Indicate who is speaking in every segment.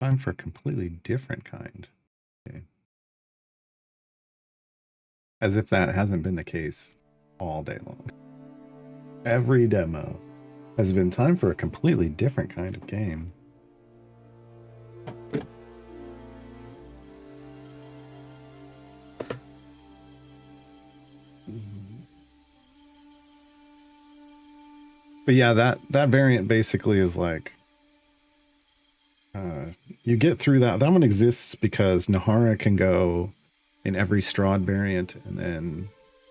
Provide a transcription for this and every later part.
Speaker 1: Time for a completely different kind. Okay. As if that hasn't been the case all day long. Every demo has been time for a completely different kind of game. But yeah, that variant basically is like you get through that. That one exists because Nahara can go in every Strahd variant, and then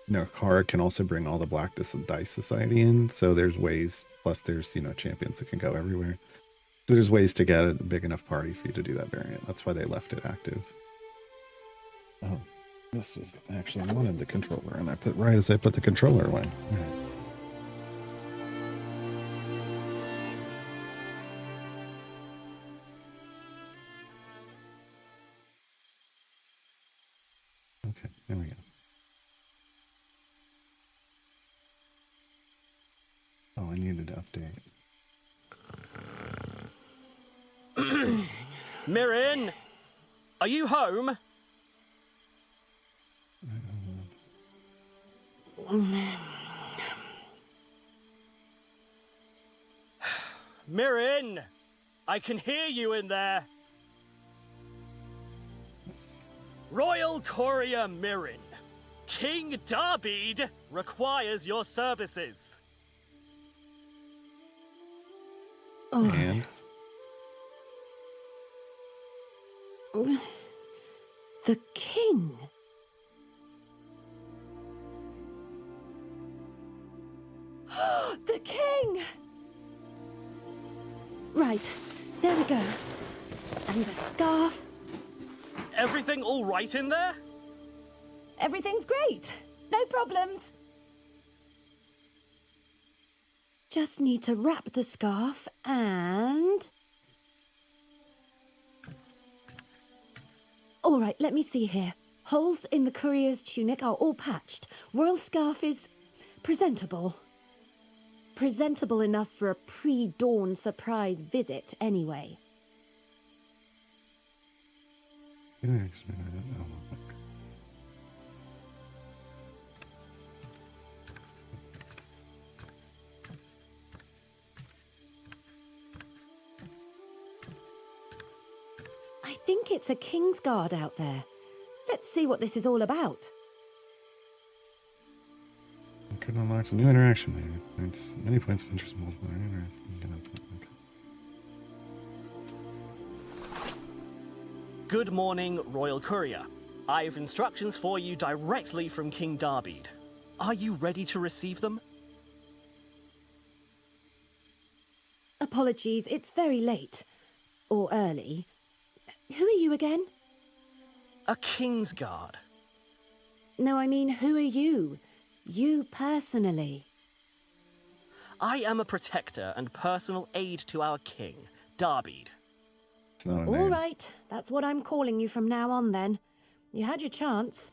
Speaker 1: Nahara can also bring all the Black Dice Society in. So there's ways. Plus, there's champions that can go everywhere. So there's ways to get a big enough party for you to do that variant. That's why they left it active. Oh, this is actually I wanted the controller, and I put right as I put the controller away. All right. Okay, there we go. Oh, I needed to
Speaker 2: update. Mirren, are you home? Mirren, I can hear you in there. Royal Courier Mirren, King Darbeed requires your services.
Speaker 1: And?
Speaker 3: The king? The king! Right, there we go. And the scarf.
Speaker 2: Everything all right in there?
Speaker 3: Everything's great. No problems. Just need to wrap the scarf and... All right, let me see here. Holes in the courier's tunic are all patched. Royal scarf is presentable. Presentable enough for a pre-dawn surprise visit, anyway. I think it's a Kingsguard out there. Let's see what this is all about.
Speaker 1: Could unlock a new interaction. It's many points of interest. Multiple
Speaker 2: Good morning, Royal Courier. I have instructions for you directly from King Darbeed. Are you ready to receive them?
Speaker 3: Apologies, it's very late. Or early. Who are you again?
Speaker 2: A Kingsguard.
Speaker 3: No, I mean, who are you? You personally.
Speaker 2: I am a protector and personal aide to our king, Darbeed.
Speaker 3: All right, that's what I'm calling you from now on then. You had your chance.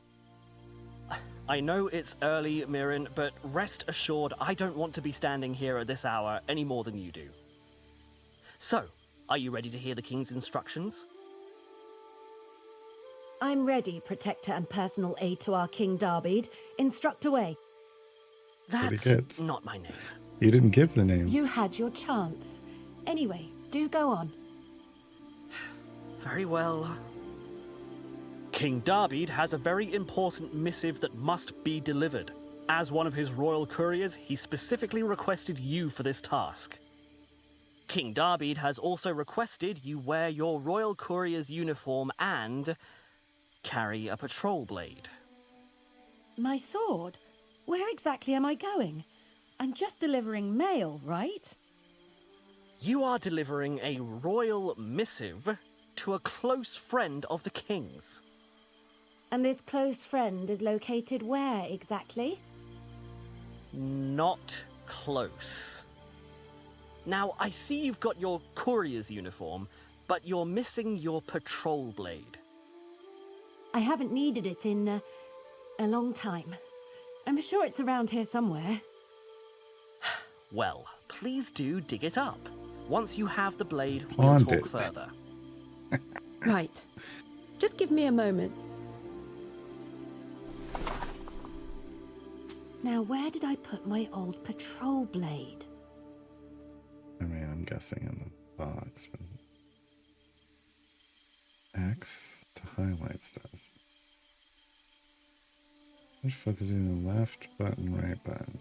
Speaker 2: I know it's early, Mirren, but rest assured I don't want to be standing here at this hour any more than you do. So, are you ready to hear the king's instructions?
Speaker 3: I'm ready, protector and personal aide to our King Darbeed. Instruct away.
Speaker 2: That's not my name.
Speaker 1: You didn't give the name.
Speaker 3: You had your chance. Anyway, do go on.
Speaker 2: Very well. King Darbeed has a very important missive that must be delivered. As one of his royal couriers, he specifically requested you for this task. King Darbeed has also requested you wear your royal courier's uniform and carry a patrol blade.
Speaker 3: My sword? Where exactly am I going? I'm just delivering mail, right?
Speaker 2: You are delivering a royal missive to a close friend of the king's.
Speaker 3: And this close friend is located where exactly?
Speaker 2: Not close. Now, I see you've got your courier's uniform, but you're missing your patrol blade.
Speaker 3: I haven't needed it in a long time. I'm sure it's around here somewhere.
Speaker 2: Well, please do dig it up. Once you have the blade, we'll talk further.
Speaker 3: Right. Just give me a moment. Now, where did I put my old patrol blade?
Speaker 1: I mean, I'm guessing in the box, but X to highlight stuff. Which focusing the left button, right button.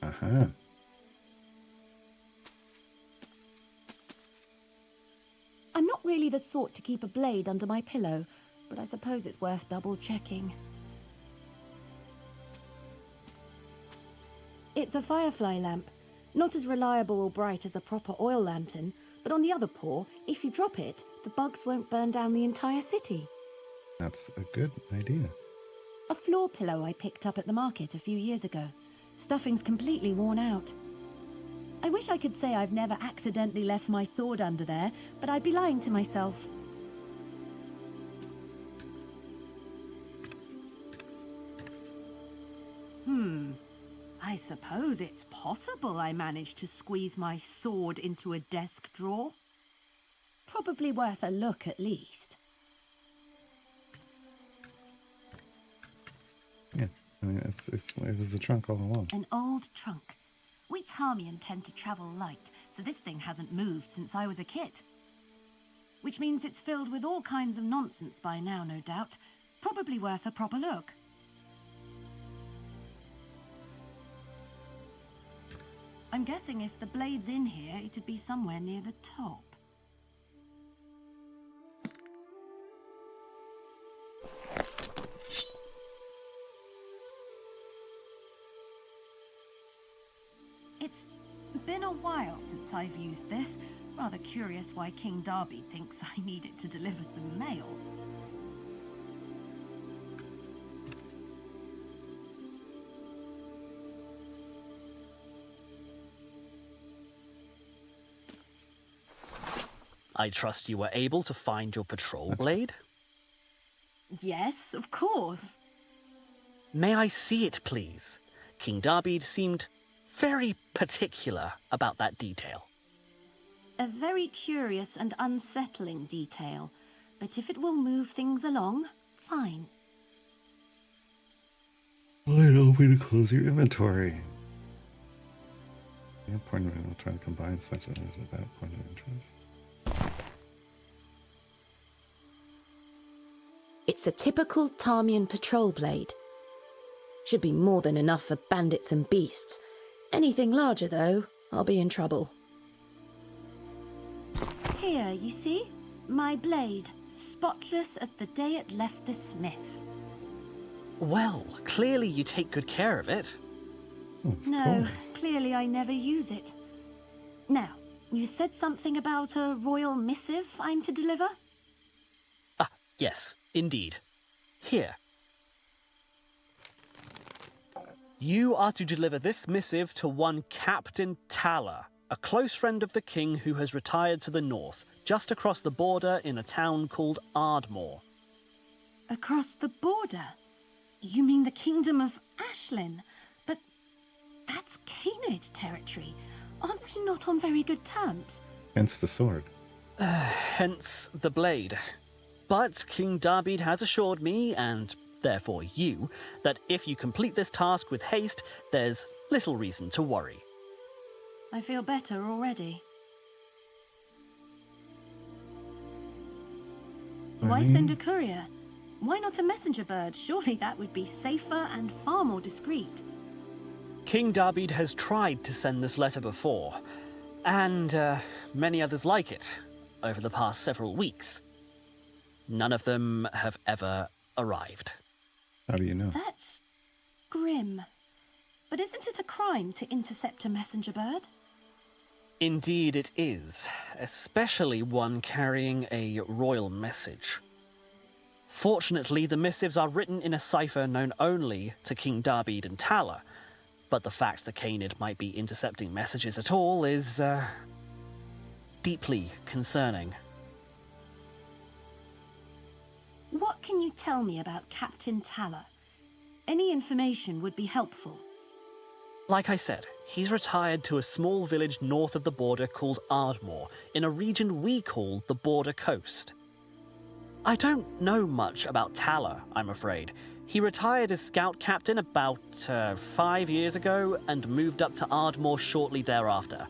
Speaker 1: Uh-huh.
Speaker 3: I'm not really the sort to keep a blade under my pillow, but I suppose it's worth double checking. It's a firefly lamp. Not as reliable or bright as a proper oil lantern, but on the other paw, if you drop it, the bugs won't burn down the entire city.
Speaker 1: That's a good idea.
Speaker 3: A floor pillow I picked up at the market a few years ago. Stuffing's completely worn out. I wish I could say I've never accidentally left my sword under there, but I'd be lying to myself.
Speaker 4: I suppose it's possible I managed to squeeze my sword into a desk drawer.
Speaker 3: Probably worth a look at least.
Speaker 1: Yeah, I mean, it was the trunk all along.
Speaker 4: An old trunk. We Tarmian tend to travel light, so this thing hasn't moved since I was a kid. Which means it's filled with all kinds of nonsense by now, no doubt. Probably worth a proper look. I'm guessing if the blade's in here, it'd be somewhere near the top. It's been a while since I've used this. Rather curious why King Darby thinks I need it to deliver some mail.
Speaker 2: I trust you were able to find your patrol blade?
Speaker 4: Yes, of course.
Speaker 2: May I see it, please? King Darby seemed very particular about that detail.
Speaker 4: A very curious and unsettling detail, but if it will move things along, fine.
Speaker 1: Slide open to close your inventory. Yeah, point of will try to combine such as without point of interest.
Speaker 3: It's a typical Tarmian patrol blade. Should be more than enough for bandits and beasts. Anything larger, though, I'll be in trouble.
Speaker 4: Here, you see? My blade, spotless as the day it left the smith.
Speaker 2: Well, clearly you take good care of it.
Speaker 4: No, clearly I never use it. Now, you said something about a royal missive I'm to deliver?
Speaker 2: Ah, yes, indeed. Here. You are to deliver this missive to one Captain Talla, a close friend of the king who has retired to the north, just across the border in a town called Ardmore.
Speaker 4: Across the border? You mean the kingdom of Ashlyn? But that's Cainid territory. Aren't we not on very good terms?
Speaker 1: Hence the sword.
Speaker 2: Hence the blade. But King Darby has assured me, and therefore you, that if you complete this task with haste, there's little reason to worry.
Speaker 4: I feel better already. Why send a courier? Why not a messenger bird? Surely that would be safer and far more discreet.
Speaker 2: King Darby has tried to send this letter before, and many others like it, over the past several weeks. None of them have ever arrived.
Speaker 1: How do you know?
Speaker 4: That's grim. But isn't it a crime to intercept a messenger bird?
Speaker 2: Indeed it is, especially one carrying a royal message. Fortunately, the missives are written in a cipher known only to King Darby and Talla, but the fact that Cainid might be intercepting messages at all is, deeply concerning.
Speaker 4: What can you tell me about Captain Talla? Any information would be helpful.
Speaker 2: Like I said, He's retired to a small village north of the border called Ardmore, in a region we call the Border Coast. I don't know much about Tala, I'm afraid. He retired as scout captain about 5 years ago and moved up to Ardmore shortly thereafter.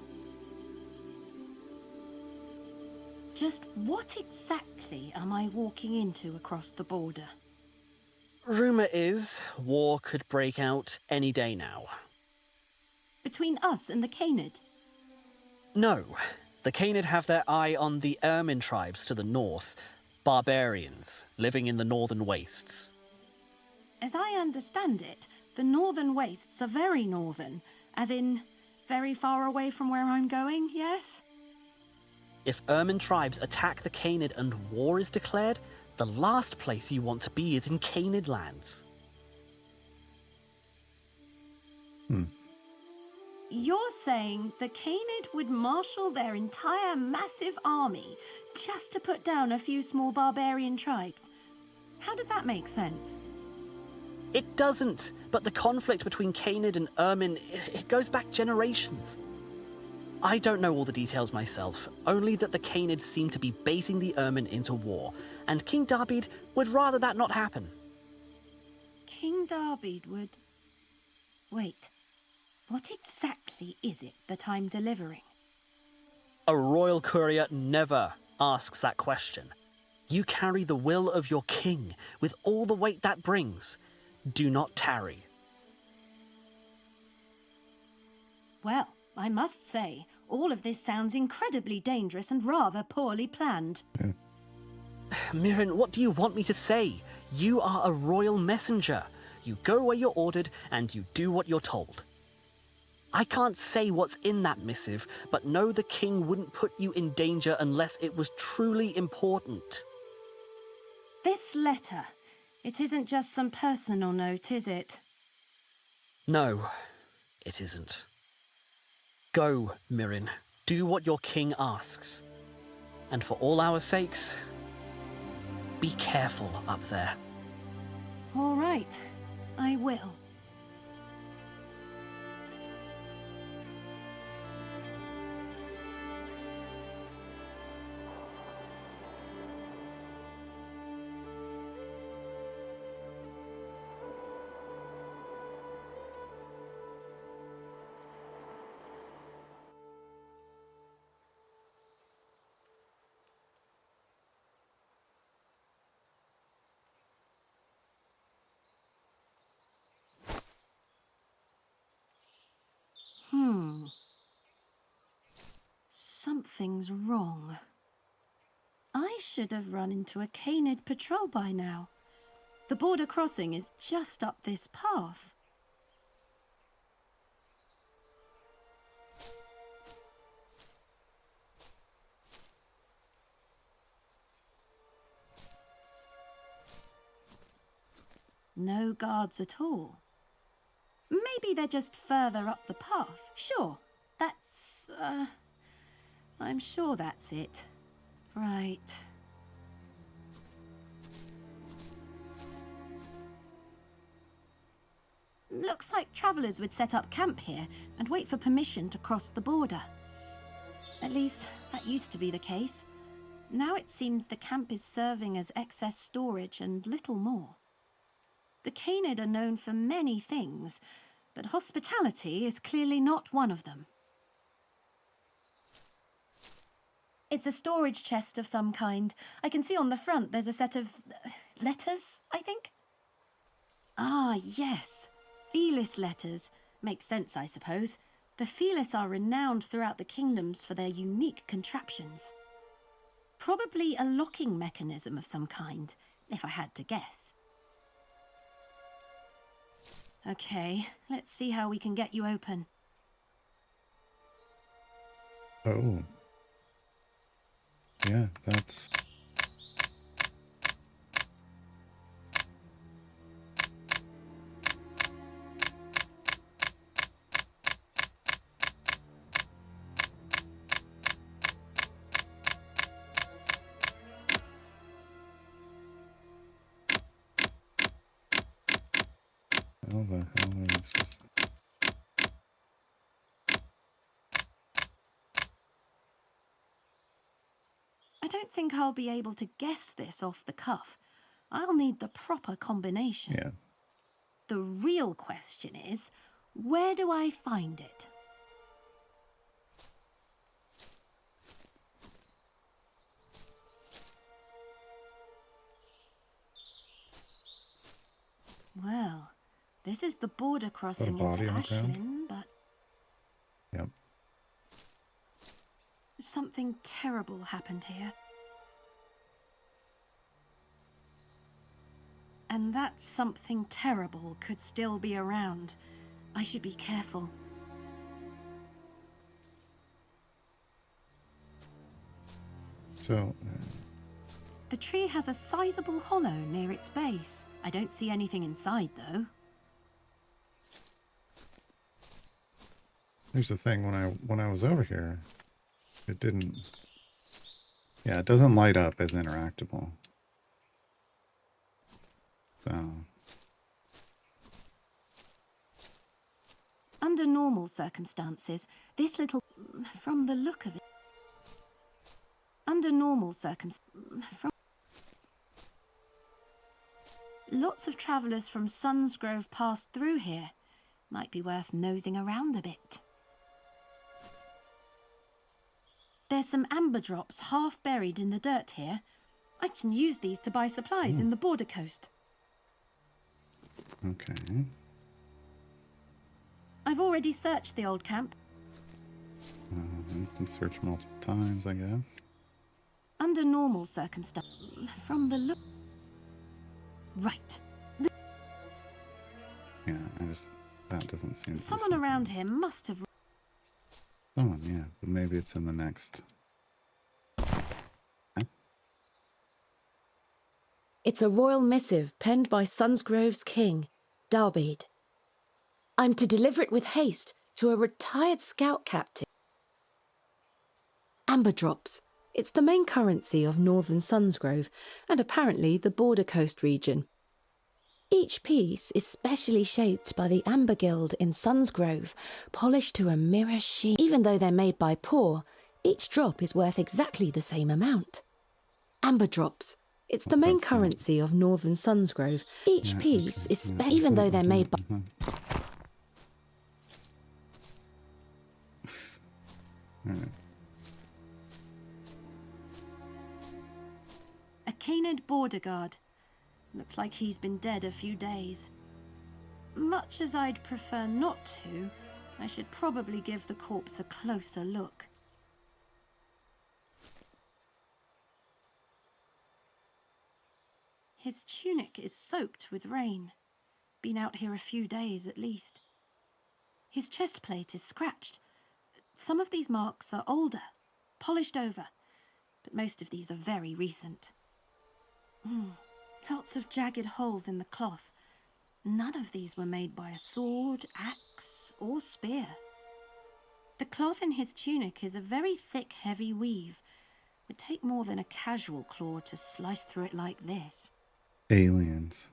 Speaker 4: Just what exactly am I walking into across the border?
Speaker 2: Rumor is war could break out any day now.
Speaker 4: Between us and the Canid?
Speaker 2: No, the Canid have their eye on the Ermin tribes to the north, barbarians living in the northern wastes.
Speaker 4: As I understand it, the northern wastes are very northern, as in very far away from where I'm going, yes?
Speaker 2: If Ermin tribes attack the Canid and war is declared, the last place you want to be is in Canid lands.
Speaker 4: You're saying the Canid would marshal their entire massive army just to put down a few small barbarian tribes? How does that make sense?
Speaker 2: It doesn't, but the conflict between Canid and Ermin, it goes back generations. I don't know all the details myself, only that the Canid seem to be baiting the Ermin into war, and King Darbid would rather that not happen.
Speaker 4: King Darbid would... Wait, what exactly is it that I'm delivering?
Speaker 2: A royal courier never asks that question. You carry the will of your king, with all the weight that brings. Do not tarry.
Speaker 4: Well, I must say, all of this sounds incredibly dangerous and rather poorly planned.
Speaker 2: Mirren, what do you want me to say? You are a royal messenger. You go where you're ordered, and you do what you're told. I can't say what's in that missive, but know the king wouldn't put you in danger unless it was truly important.
Speaker 4: This letter, it isn't just some personal note, is it?
Speaker 2: No, it isn't. Go, Mirren. Do what your king asks. And for all our sakes, be careful up there.
Speaker 4: All right, I will. Something's wrong. I should have run into a Canid patrol by now. The border crossing is just up this path. No guards at all. Maybe they're just further up the path. Sure, that's, I'm sure that's it. Right. Looks like travelers would set up camp here and wait for permission to cross the border. At least, that used to be the case. Now it seems the camp is serving as excess storage and little more. The Canid are known for many things, but hospitality is clearly not one of them. It's a storage chest of some kind. I can see on the front there's a set of letters, I think? Ah, yes. Felis letters. Makes sense, I suppose. The Felis are renowned throughout the kingdoms for their unique contraptions. Probably a locking mechanism of some kind, if I had to guess. Okay, let's see how we can get you open.
Speaker 1: Oh. Yeah, that's... How the hell am I supposed to...
Speaker 4: don't think I'll be able to guess this off the cuff. I'll need the proper combination.
Speaker 1: Yeah.
Speaker 4: The real question is, where do I find it? Well, this is the border crossing
Speaker 1: body
Speaker 4: into
Speaker 1: on the ground?
Speaker 4: Ashlyn, but
Speaker 1: Yep.
Speaker 4: something terrible happened here. And that something terrible could still be around. I should be careful.
Speaker 1: So,
Speaker 4: The tree has a sizable hollow near its base. I don't see anything inside, though.
Speaker 1: here's the thing. When I was over here, it didn't. Yeah, it doesn't light up as interactable. So,
Speaker 4: Under normal circumstances, this little... From the look of it... Under normal circumstances... Lots of travellers from Sunsgrove passed through here. Might be worth nosing around a bit. There's some amber drops half buried in the dirt here. I can use these to buy supplies in the border coast.
Speaker 1: okay.
Speaker 4: I've already searched the old camp.
Speaker 1: You can search multiple times, I guess.
Speaker 4: Under normal circumstances... From the look... Right.
Speaker 1: Yeah, that doesn't seem to be
Speaker 4: Someone
Speaker 1: something-
Speaker 4: around here must have...
Speaker 1: Someone, yeah, but maybe it's in the next.
Speaker 3: It's a royal missive penned by Sunsgrove's king, Darbeed. I'm to deliver it with haste to a retired scout captain. Amber drops. It's the main currency of northern Sunsgrove and apparently the border coast region. Each piece is specially shaped by the Amber Guild in Sunsgrove, polished to a mirror sheen. Even though they're made by poor, each drop is worth exactly the same amount. Amber drops. It's the main currency of northern Sunsgrove. Each piece is even though they're made by...
Speaker 4: A Canid border guard. Looks like he's been dead a few days. Much as I'd prefer not to, I should probably give the corpse a closer look. His tunic is soaked with rain. Been out here a few days at least. His chest plate is scratched. Some of these marks are older, polished over, but most of these are very recent. Lots of jagged holes in the cloth. None of these were made by a sword, axe, or spear. The cloth in his tunic is a very thick, heavy weave. Would take more than a casual claw to slice through it like this.
Speaker 1: Aliens.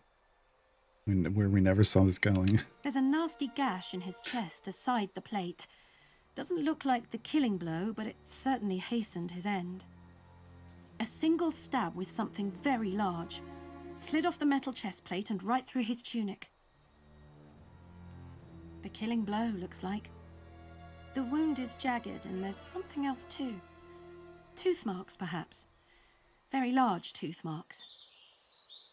Speaker 1: Where we never saw this going.
Speaker 4: There's a nasty gash in his chest aside the plate. Doesn't look like the killing blow, but it certainly hastened his end. A single stab with something very large. Slid off the metal chest plate and right through his tunic. The killing blow, looks like. The wound is jagged and there's something else too. Tooth marks, perhaps. Very large tooth marks.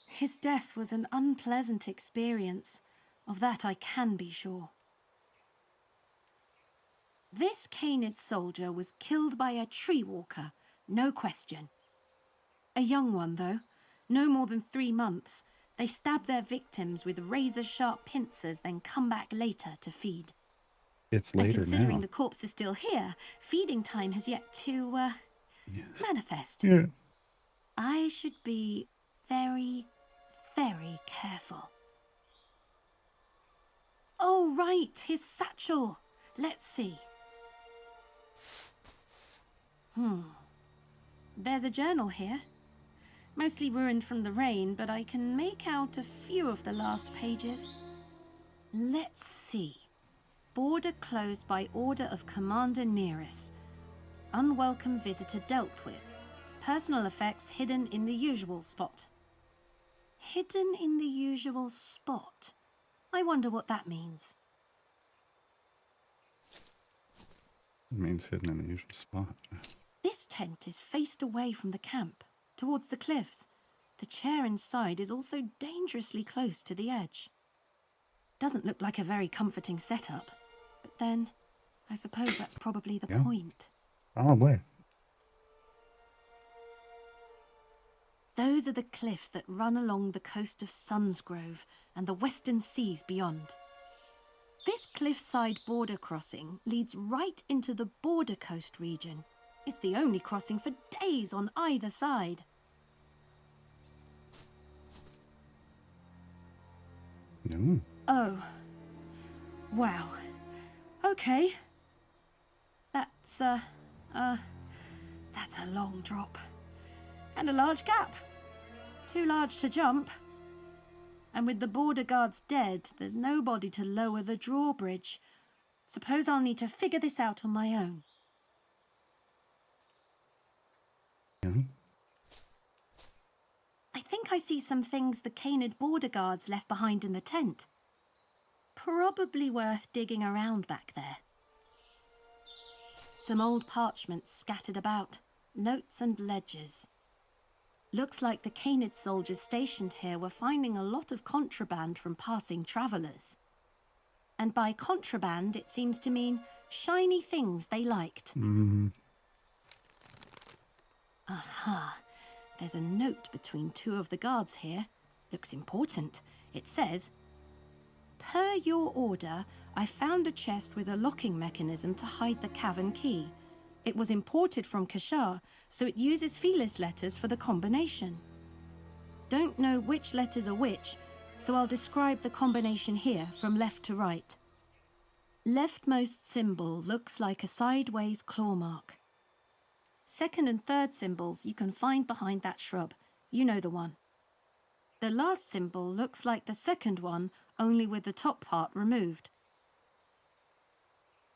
Speaker 4: His death was an unpleasant experience. Of that I can be sure. This Canid soldier was killed by a tree walker, no question. A young one, though. No more than 3 months. They stab their victims with razor-sharp pincers, then come back later to feed.
Speaker 1: It's
Speaker 4: And
Speaker 1: later
Speaker 4: considering
Speaker 1: now.
Speaker 4: the corpse is still here, feeding time has yet to, manifest.
Speaker 1: Yeah.
Speaker 4: I should be very, very careful. Oh, right, his satchel. Let's see. There's a journal here. Mostly ruined from the rain, but I can make out a few of the last pages. Let's see. Border closed by order of Commander Nearest. Unwelcome visitor dealt with. personal effects hidden in the usual spot. Hidden in the usual spot? I wonder what that means.
Speaker 1: It means hidden in the usual spot.
Speaker 4: This tent is faced away from the camp, towards the cliffs. The chair inside is also dangerously close to the edge. Doesn't look like a very comforting setup, but then I suppose that's probably the point.
Speaker 1: Probably.
Speaker 4: Those are the cliffs that run along the coast of Sunsgrove and the western seas beyond. This cliffside border crossing leads right into the border coast region. It's the only crossing for days on either side.
Speaker 1: No.
Speaker 4: Oh. Wow. Okay. That's a long drop. And a large gap. Too large to jump. And with the border guards dead, there's nobody to lower the drawbridge. Suppose I'll need to figure this out on my own.
Speaker 1: Yeah.
Speaker 4: I think I see some things the Canid border guards left behind in the tent. Probably worth digging around back there. Some old parchments scattered about, notes and ledgers. Looks like the Canid soldiers stationed here were finding a lot of contraband from passing travellers. And by contraband, it seems to mean shiny things they liked. Aha. There's a note between two of the guards here. Looks important. It says, "Per your order, I found a chest with a locking mechanism to hide the cavern key. It was imported from Kashar, so it uses Felis letters for the combination. Don't know which letters are which, so I'll describe the combination here from left to right. Leftmost symbol looks like a sideways claw mark. Second and third symbols you can find behind that shrub. You know the one. The last symbol looks like the second one, only with the top part removed.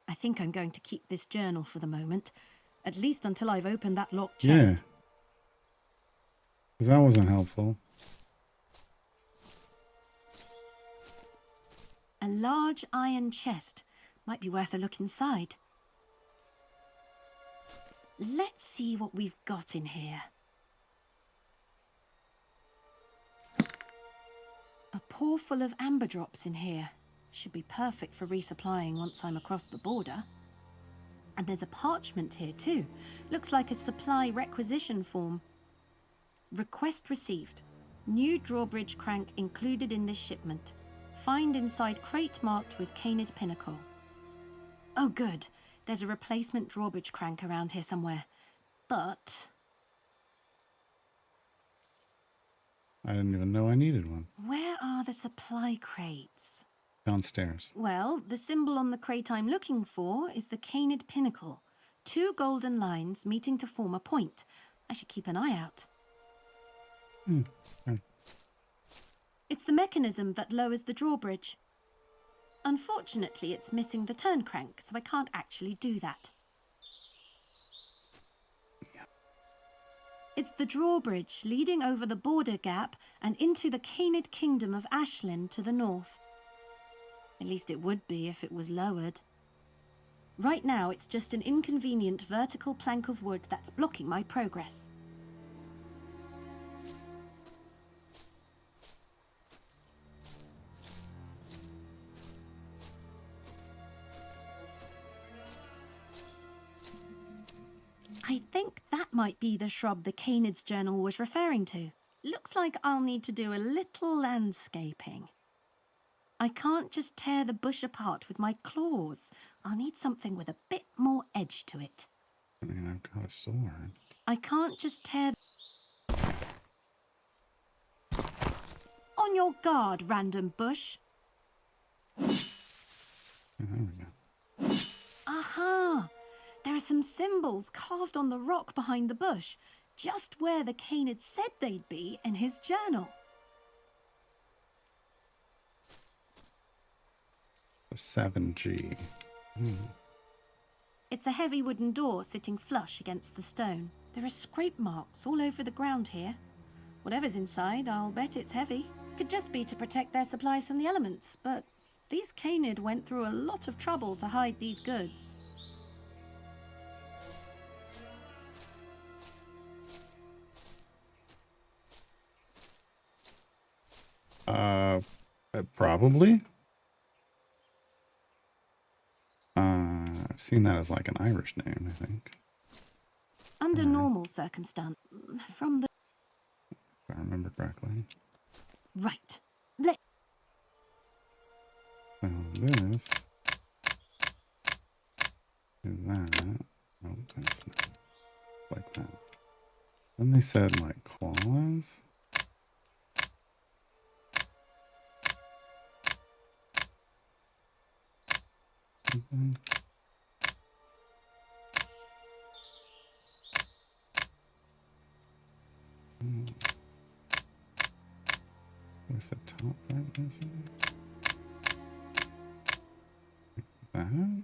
Speaker 4: I think I'm going to keep this journal for the moment, at least until I've opened that locked chest."
Speaker 1: Yeah. 'Cause that wasn't helpful.
Speaker 4: A large iron chest. Might be worth a look inside. Let's see what we've got in here. A pour full of amber drops in here. Should be perfect for resupplying once I'm across the border. And there's a parchment here too. Looks like a supply requisition form. Request received. New drawbridge crank included in this shipment. Find inside crate marked with Canid Pinnacle. Oh good. There's a replacement drawbridge crank around here somewhere. But
Speaker 1: I didn't even know I needed one.
Speaker 4: where are the supply crates?
Speaker 1: Downstairs.
Speaker 4: Well, the symbol on the crate I'm looking for is the Canid Pinnacle. 2 golden lines meeting to form a point. I should keep an eye out.
Speaker 1: Sure.
Speaker 4: It's the mechanism that lowers the drawbridge. Unfortunately, it's missing the turn crank, so I can't actually do that. It's the drawbridge leading over the border gap and into the Canid Kingdom of Ashlyn to the north. At least it would be if it was lowered. Right now, it's just an inconvenient vertical plank of wood that's blocking my progress. I think that might be the shrub the Canid's journal was referring to. Looks like I'll need to do a little landscaping. I can't just tear the bush apart with my claws. I'll need something with a bit more edge to it.
Speaker 1: I mean, I've got a sword.
Speaker 4: I can't just tear... On your guard, random bush.
Speaker 1: Oh, there we go.
Speaker 4: Aha! There are some symbols carved on the rock behind the bush, just where the Canid said they'd be in his journal.
Speaker 1: A 7G.
Speaker 4: It's a heavy wooden door sitting flush against the stone. There are scrape marks all over the ground here. Whatever's inside, I'll bet it's heavy. Could just be to protect their supplies from the elements, but these Canid went through a lot of trouble to hide these goods.
Speaker 1: Probably. I've seen that as like an Irish name, I think,
Speaker 4: Under normal circumstance, from the...
Speaker 1: if I remember correctly.
Speaker 4: Right.
Speaker 1: So this is that. Oh, that's not like that. Then they said like claws. Mhm. What's the top part missing? That? No.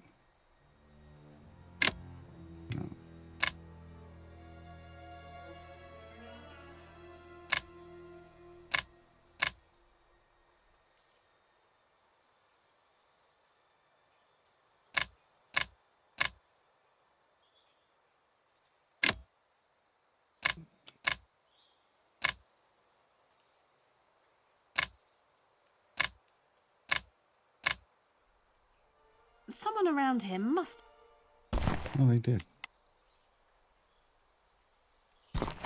Speaker 4: Someone around him must...
Speaker 1: Oh, they did.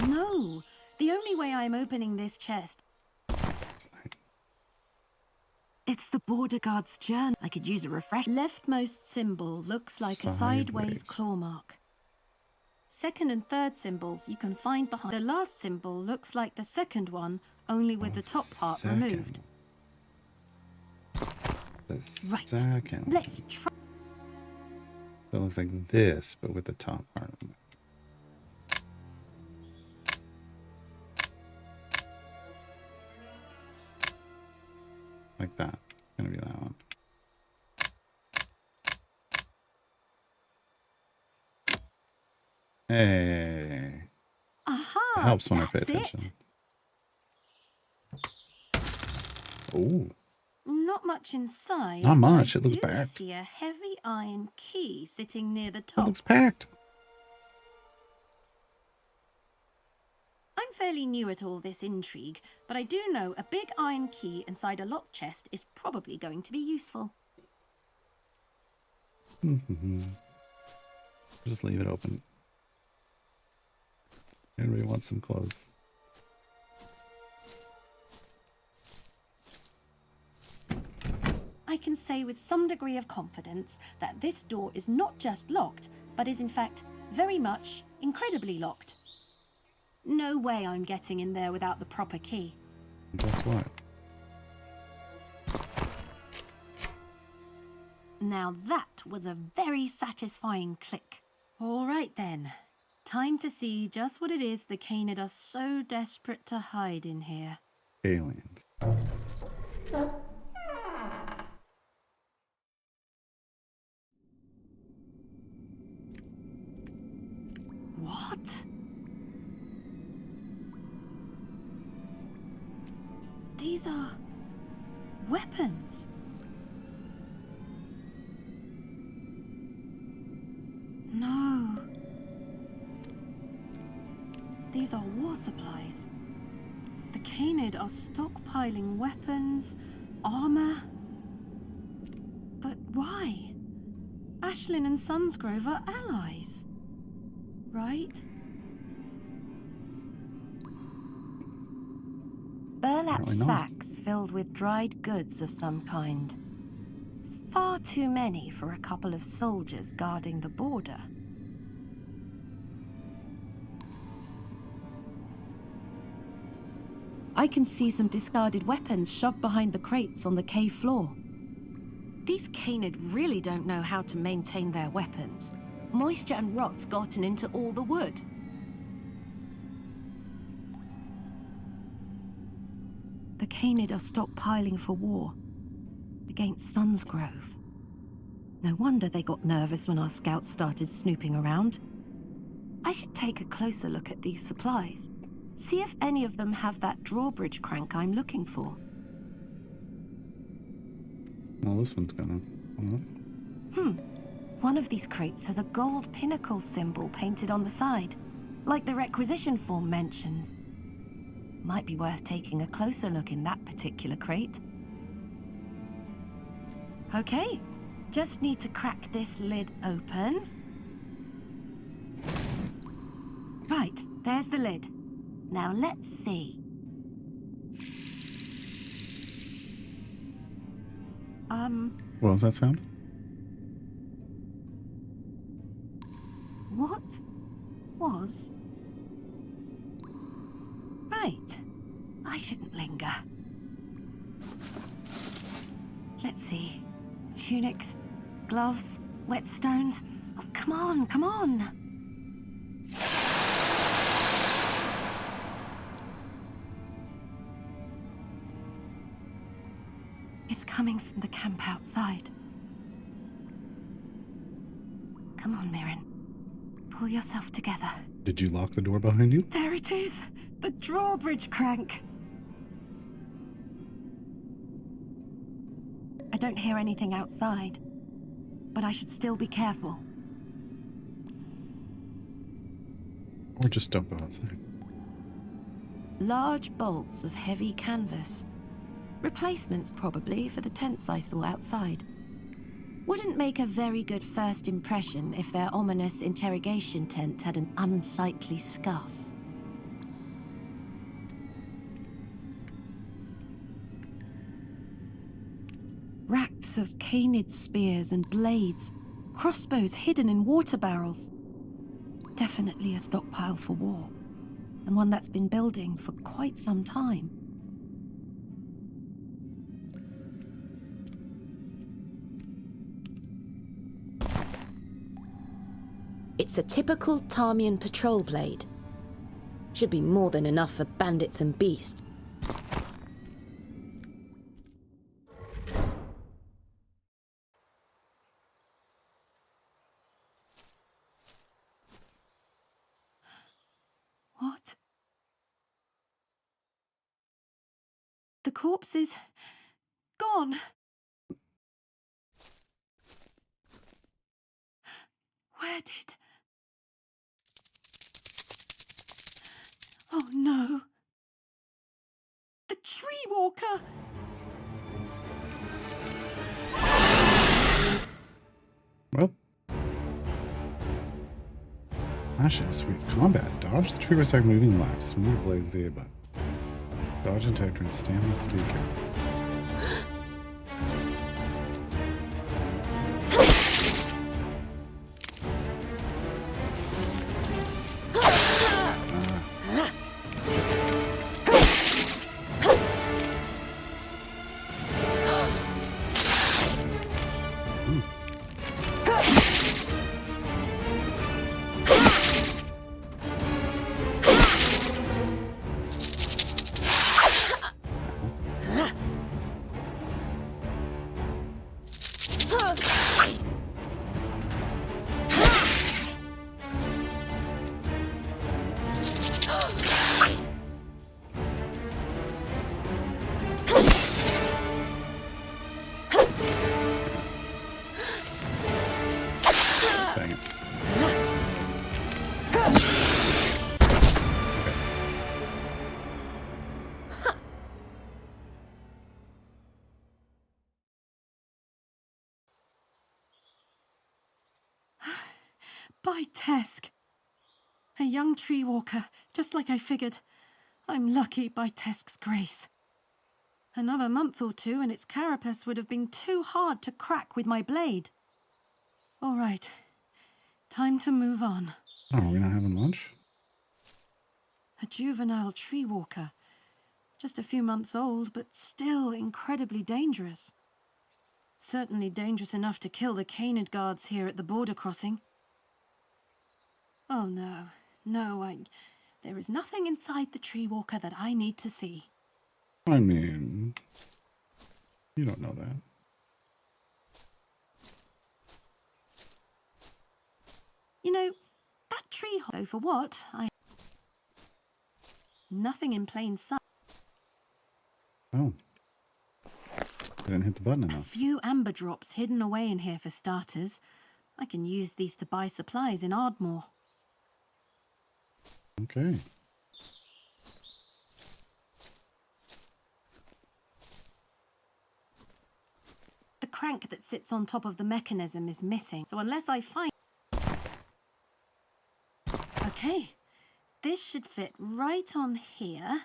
Speaker 4: No. The only way I'm opening this chest... It's the Border Guard's journal. I could use a refresh. Leftmost symbol looks like a sideways claw mark. Second and third symbols you can find behind. The last symbol looks like the second one, only with the top part removed.
Speaker 1: The
Speaker 4: Right.
Speaker 1: second.
Speaker 4: Let's try...
Speaker 1: So it looks like this, but with the top part removed. Like that. Gonna be that one. Hey.
Speaker 4: Aha!
Speaker 1: It helps when I pay
Speaker 4: that's
Speaker 1: attention.
Speaker 4: it.
Speaker 1: Oh.
Speaker 4: Not much inside.
Speaker 1: Not
Speaker 4: but
Speaker 1: much,
Speaker 4: I
Speaker 1: it looks
Speaker 4: do
Speaker 1: packed.
Speaker 4: see a heavy iron key sitting near the
Speaker 1: It
Speaker 4: top.
Speaker 1: looks packed.
Speaker 4: I'm fairly new at all this intrigue, but I do know a big iron key inside a locked chest is probably going to be useful.
Speaker 1: Just leave it open. Anybody wants some clothes?
Speaker 4: I can say with some degree of confidence that this door is not just locked, but is in fact very much incredibly locked. No way I'm getting in there without the proper key.
Speaker 1: And guess what?
Speaker 4: Now that was a very satisfying click. All right then. Time to see just what it is the Canid are so desperate to hide in here.
Speaker 1: Aliens.
Speaker 4: What? These are weapons. No. These are war supplies. The Canid are stockpiling weapons, armor. But why? Ashlyn and Sunsgrove are allies, right? Burlap
Speaker 1: Apparently not.
Speaker 4: sacks filled with dried goods of some kind. Far too many for a couple of soldiers guarding the border. I can see some discarded weapons shoved behind the crates on the cave floor. These Canid really don't know how to maintain their weapons. Moisture and rot's gotten into all the wood. The Canid are stockpiling for war against Sunsgrove. No wonder they got nervous when our scouts started snooping around. I should take a closer look at these supplies. See if any of them have that drawbridge crank I'm looking for.
Speaker 1: Well, this one's gonna.
Speaker 4: One of these crates has a gold pinnacle symbol painted on the side, like the requisition form mentioned. Might be worth taking a closer look in that particular crate. Okay, just need to crack this lid open. Right, there's the lid. Now let's see.
Speaker 1: What was that sound?
Speaker 4: What was? Right. I shouldn't linger. Let's see. Tunics, gloves, whetstones. Oh, come on, come on. It's coming from the camp outside. Come on, Mirren. Pull yourself together.
Speaker 1: Did you lock the door behind you?
Speaker 4: There it is! The drawbridge crank! I don't hear anything outside, but I should still be careful.
Speaker 1: Or just don't go outside.
Speaker 4: Large bolts of heavy canvas. Replacements, probably, for the tents I saw outside. Wouldn't make a very good first impression if their ominous interrogation tent had an unsightly scuff. Racks of Canid spears and blades, crossbows hidden in water barrels. Definitely a stockpile for war, and one that's been building for quite some time.
Speaker 3: It's a typical Tarmian patrol blade. Should be more than enough for bandits and beasts.
Speaker 4: What? The corpse is gone. Where did... Oh no. The tree walker!
Speaker 1: Well. Action, sweet combat. Dodge the trigger attack moving left. Swing your blade with the A button. Dodge and attack turn stamina, so be careful. Dang it.
Speaker 4: By Tesk. A young tree walker, just like I figured. I'm lucky by Tesk's grace. Another month or two and its carapace would have been too hard to crack with my blade. All right. Time to move on.
Speaker 1: Oh, are we not having lunch?
Speaker 4: A juvenile tree walker. Just a few months old, but still incredibly dangerous. Certainly dangerous enough to kill the Canid guards here at the border crossing. Oh no, there is nothing inside the tree walker that I need to see.
Speaker 1: I mean, you don't know that.
Speaker 4: You know, that tree though for what? Nothing in plain sight.
Speaker 1: Oh. I didn't hit the button
Speaker 4: A
Speaker 1: enough.
Speaker 4: few amber drops hidden away in here for starters. I can use these to buy supplies in Ardmore.
Speaker 1: Okay.
Speaker 4: The crank that sits on top of the mechanism is missing, so unless I find... Okay, this should fit right on here.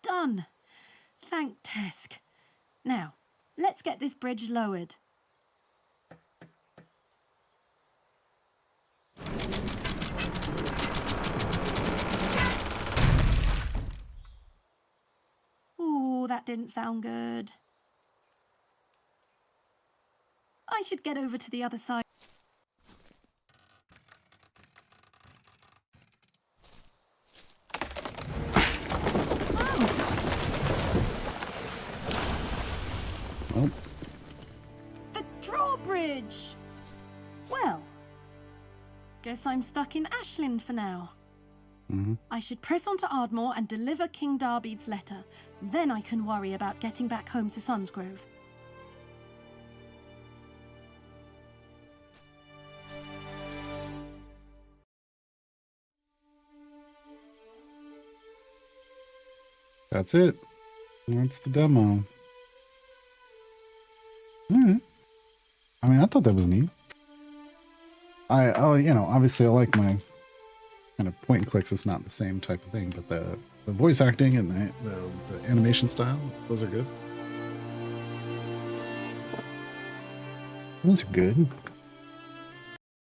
Speaker 4: Done! Thank Tesk. Now, let's get this bridge lowered. Ooh, that didn't sound good. I should get over to the other side.
Speaker 1: Well,
Speaker 4: The drawbridge! Well, guess I'm stuck in Ashland for now. I should press on to Ardmore and deliver King Darbeed's letter. Then I can worry about getting back home to Sunsgrove.
Speaker 1: that's it. That's the demo. Alright. I mean, I thought that was neat. You know, obviously I like my kind of point and clicks. It's not the same type of thing, but the voice acting and the animation style, those are good. Those are good.